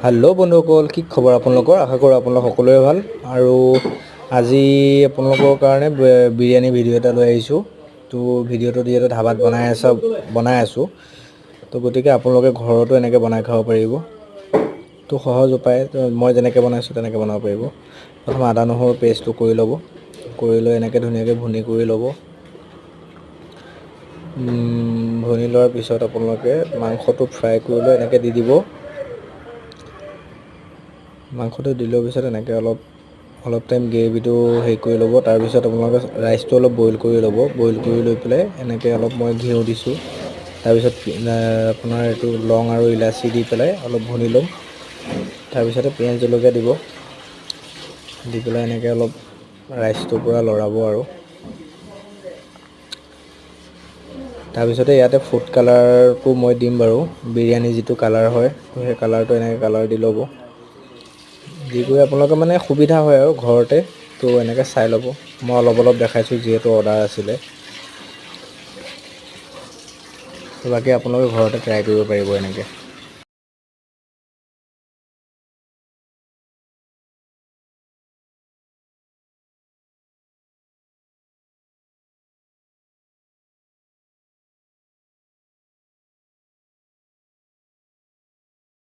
Hello' বন্ধুসকল, কি খবৰ আপোনালোকৰ? আশা কৰোঁ আপোনালোক সকলোৰে ভাল। আৰু আজি আপোনালোকৰ কাৰণে বিৰিয়ানী ভিডিঅ' এটা লৈ আহিছোঁ। তো ভিডিঅ'টো যিহেতু ধাবাত বনাই আছোঁ, তো গতিকে আপোনালোকে ঘৰতো এনেকৈ বনাই খাব পাৰিব। তো সহজ উপায়, মই যেনেকৈ বনাইছোঁ তেনেকৈ বনাব পাৰিব। প্ৰথম আদা নহৰু পেষ্টটো কৰি ল'ব, কৰি লৈ এনেকৈ ধুনীয়াকৈ ভুনি কৰি ল'ব। ভুনি লোৱাৰ পিছত আপোনালোকে মাংসটো ফ্ৰাই কৰি লৈ এনেকৈ দি দিব। মাংসটো দি লোৱাৰ পিছত এনেকৈ অলপ টাইম গ্ৰেভিটো হেৰি কৰি ল'ব। তাৰপিছত আপোনালোকে ৰাইচটো অলপ বইল কৰি ল'ব। বইল কৰি লৈ পেলাই এনেকৈ অলপ মই ঘিউ দিছোঁ। তাৰপিছত আপোনাৰ এইটো লং আৰু ইলাচি দি পেলাই অলপ ভুনি ল'ম। তাৰপিছতে পিঁয়াজ জলকীয়া দিব, দি পেলাই এনেকৈ অলপ ৰাইচটোৰ পৰা লৰাব। আৰু তাৰপিছতে ইয়াতে ফুড কালাৰটো মই দিম বাৰু, বিৰিয়ানী যিটো কালাৰ হয়, তো সেই কালাৰটো এনেকৈ কালাৰ দি ল'ব। দি কৰি আপোনালোকে মানে সুবিধা হয় আৰু ঘৰতে, তো এনেকৈ চাই ল'ব। মই অলপ দেখাইছোঁ যিহেতু অৰ্ডাৰ আছিলে। বাকী আপোনালোকে ঘৰতে ট্ৰাই কৰিব পাৰিব এনেকৈ।